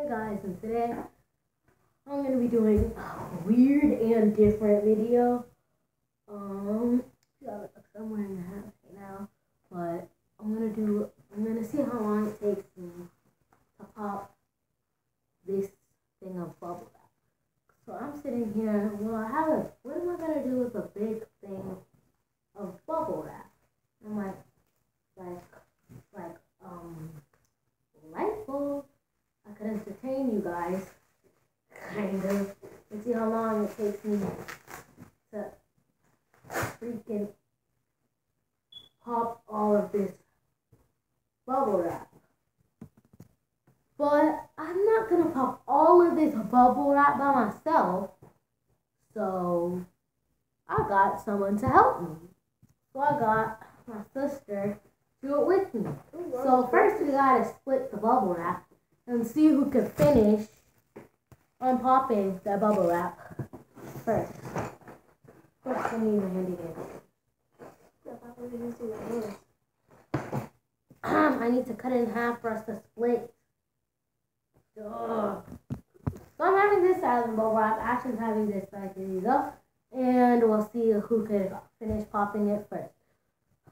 Hey guys, and today I'm gonna be doing a weird and different video. I'm wearing a hat right now, but I'm gonna see how long it takes me to pop this thing of bubble wrap. So I'm sitting here. Well, what am I gonna do with a big thing of bubble wrap? I'm like light bulb. I could entertain you guys, kind of, and see how long it takes me to freaking pop all of this bubble wrap. But I'm not gonna pop all of this bubble wrap by myself, so I got someone to help me. So I got my sister to do it with me. So first we gotta split the bubble wrap and see who can finish unpopping that bubble wrap first. First, I need my handy dandy. I need to cut it in half for us to split. Ugh. So I'm having this side of the bubble wrap. Ashton's having this side. Here you go. And we'll see who can finish popping it first.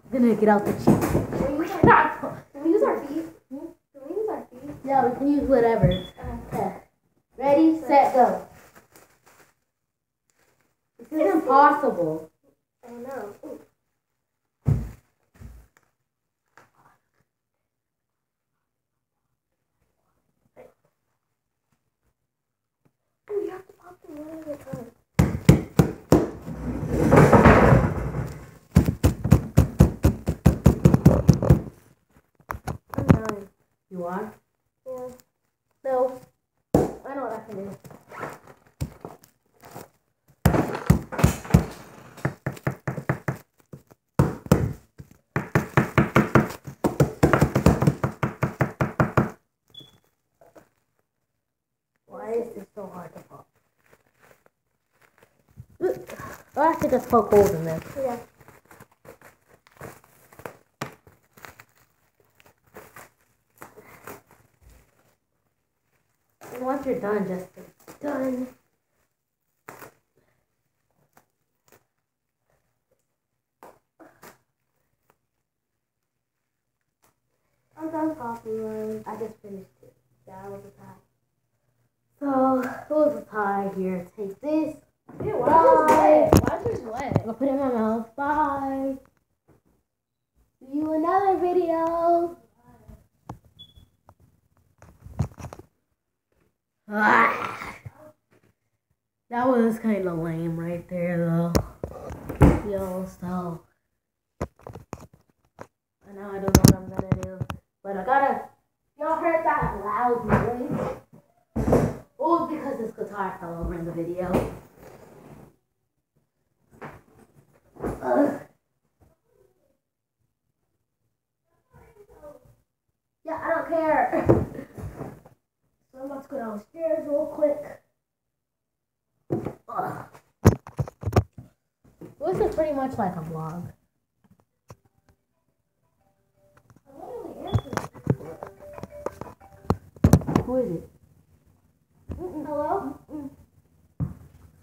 I'm gonna get out the cheese. Can we use our feet? Can we use our feet? Yeah, we can use whatever. Okay. Ready, set, go. This is impossible. I know. Ooh. Oh, you have to pop them one at a time. I'm done. You are? Yeah. No. I know what I can do. Why is this so hard to pop? I have to just poke holes in this. Yeah. And once you're done, just it's done. I'm done popping mine. I just finished it. That was a tie. So, it was a tie here. Take this. Ew, why is yours wet? I'm gonna put it in my mouth. Bye. See you another video. Ah. That was kind of lame right there, though. Yo, so. I know I don't know what I'm gonna do. But I gotta. Y'all heard that loud noise? Oh, because this guitar fell over in the video. Yeah, I don't care. So I'm about to go downstairs real quick. This is pretty much like a vlog. Who is it? Hello?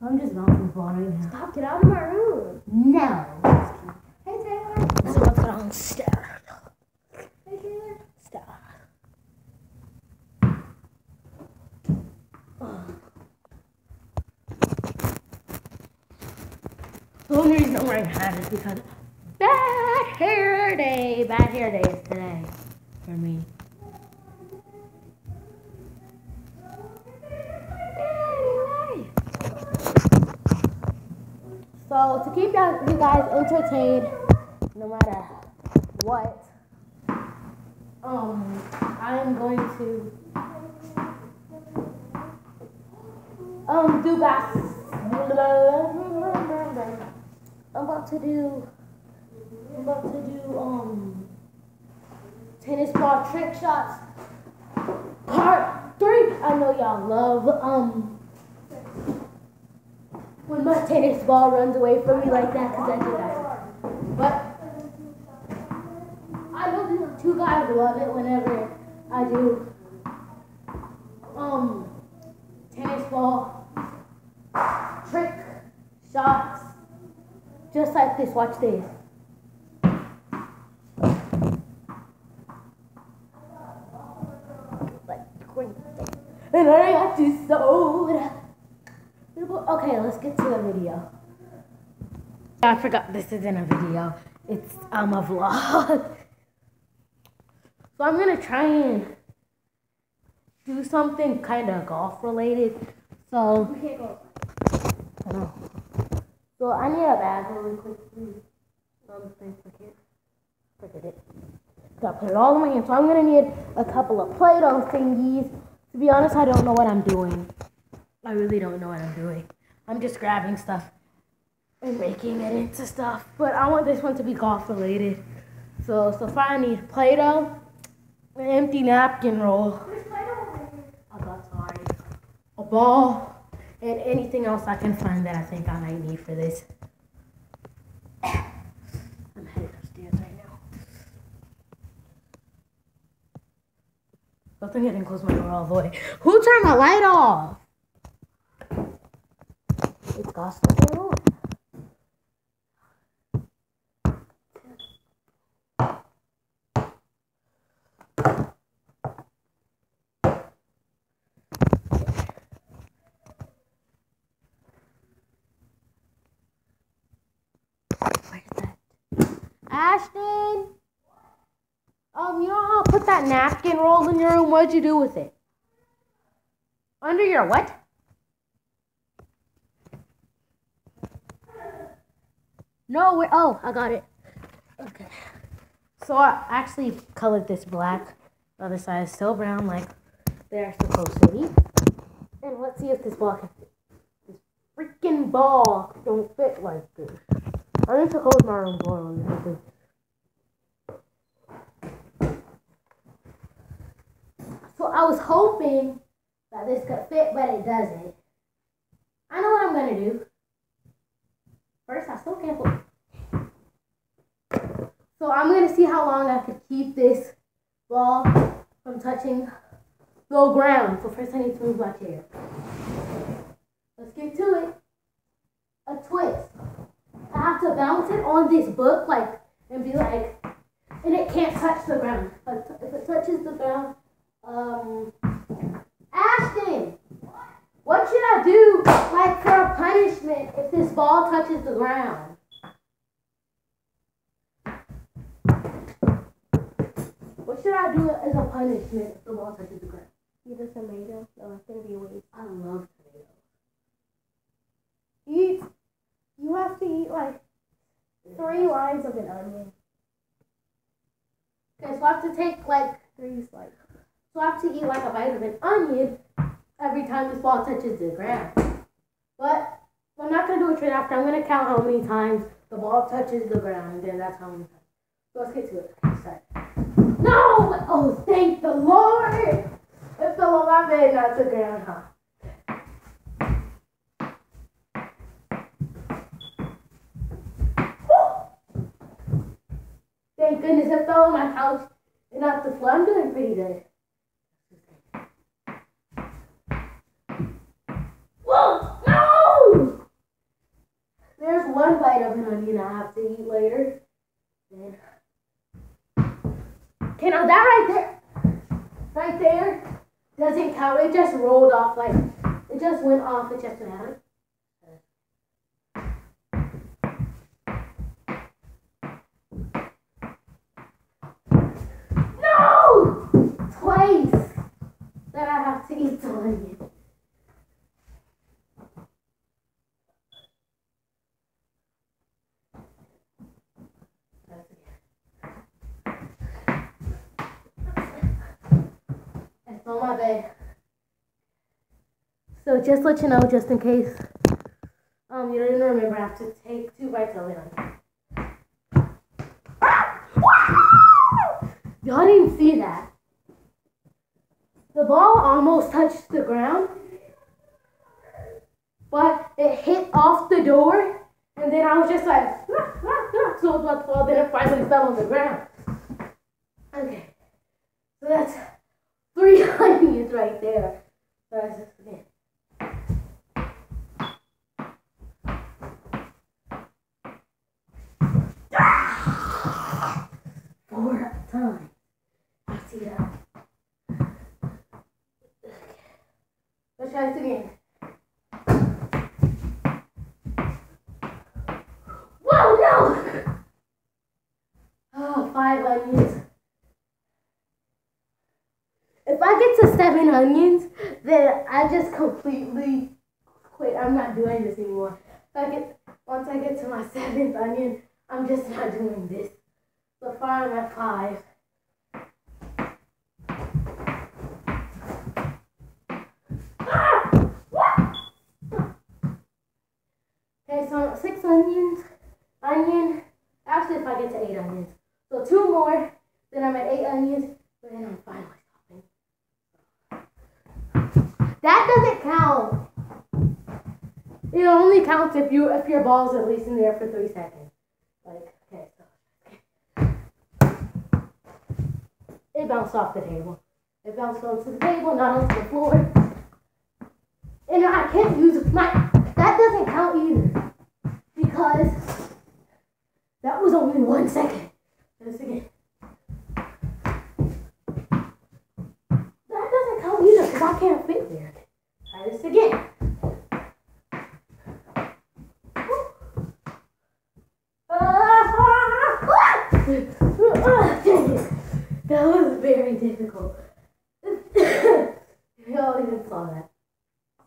I'm just bouncing the phone right now. Stop, get out of my room. No. Hey, Taylor. So let's go downstairs. Hey, Taylor. Stop. The only reason I'm wearing a hat is because bad hair day. Bad hair day is today for me. So to keep you guys entertained, no matter what, I'm going to do bass. I'm about to do tennis ball trick shots part 3. I know y'all love when my tennis ball runs away from me like that, because I do that. But I know you guys love it whenever I do shots. Just like this. Watch this. And I got you soda. Okay, let's get to the video. I forgot this isn't a video. It's a vlog. So I'm gonna try and do something kind of golf related. So We can't go. I know. So I need a bag really quickly. Forget it. Gotta put it all in my hand. So I'm gonna need a couple of Play-Doh thingies. To be honest, I don't know what I'm doing. I really don't know what I'm doing. I'm just grabbing stuff and making it into stuff. But I want this one to be golf related. So far I need Play-Doh, an empty napkin roll. There's Play-Doh over here. I got sorry. A ball, and anything else I can find that I think I might need for this. I'm headed upstairs right now. I think I didn't close my door all the way. Who turned my light off? It's got something on. Where's that? Ashton! You know how I put that napkin roll in your room? What'd you do with it? Under your what? No, oh, I got it. Okay. So I actually colored this black. The other side is still brown, like they're supposed to be. And let's see if this ball can fit. This freaking ball don't fit like this. I need to close my room door on this. So I was hoping that this could fit, but it doesn't. I know what I'm gonna do. First, I still can't put. So I'm gonna see how long I could keep this ball from touching the ground. So first I need to move my chair. Let's get to it. A twist. I have to bounce it on this book, like, and be like, and it can't touch the ground. If it touches the ground, Ashton, what should I do, like, for a punishment if this ball touches the ground? What should I do as a punishment if the ball touches the ground? Eat a tomato. No, it's gonna be a waste. I love tomatoes. You have to eat like 3 lines of an onion. Okay, so I have to take, like, 3 slices. so I have to eat, like, a bite of an onion every time this ball touches the ground. But I'm not going to do it straight after. I'm going to count how many times the ball touches the ground, and then that's how many times. So let's get to it. Okay, start. No! Oh, thank the Lord! It fell on my bed, not the ground, huh? Thank goodness it fell on my couch and not the floor. I'm doing pretty good. Whoa! No! There's one bite of an onion I have to eat later. Then. Okay, now that right there, doesn't count. It just rolled off, like, it just went off. It just went out. Twice that I have to eat the onion. It's on my bed. So just let you know, just in case you didn't remember, I have to take 2 bites of it. Y'all didn't see that. The ball almost touched the ground, but it hit off the door, and then I was just like, so it was about to fall, then it finally fell on the ground. Okay, so that's 3 onions right there. So that's just again. Let's try this again. Whoa, no! Oh, 5 onions. If I get to 7 onions, then I just completely quit. I'm not doing this anymore. Once I get to my 7th onion, I'm just not doing this. So far I'm at 5. Okay, so I'm at 6 onions. Actually, if I get to 8 onions. So 2 more, then I'm at 8 onions, but then I'm finally stopping. That doesn't count. It only counts if your ball's at least in there for 3 seconds. Like, okay, so it bounced off the table. It bounced onto the table, not onto the floor. And I can't use that doesn't count either. Because that was only 1 second. Try this again. That doesn't count either because I can't fit there. Try this again. That was very difficult. Y'all even saw that.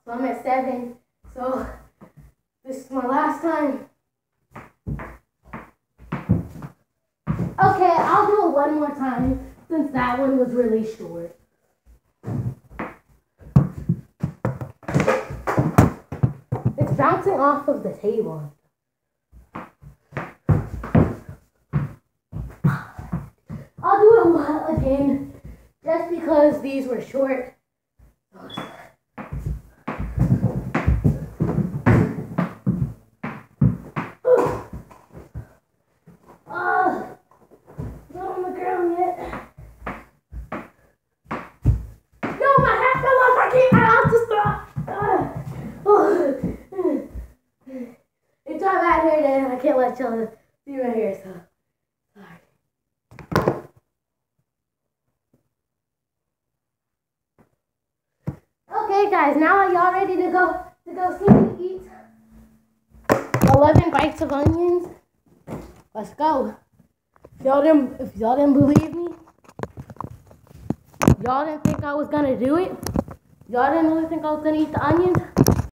So I'm at 7. So this is my last time. Okay, I'll do it one more time since that one was really short. It's bouncing off of the table. I'll do it again just because these were short. Not on the ground yet. No, my hat fell off. I can't. I have to stop. It's all right here, then I can't let y'all see my hair. So. Okay, guys, now are y'all ready to go see me eat 11 bites of onions? Let's go. If y'all didn't believe me, y'all didn't think I was gonna do it, y'all didn't really think I was gonna eat the onions,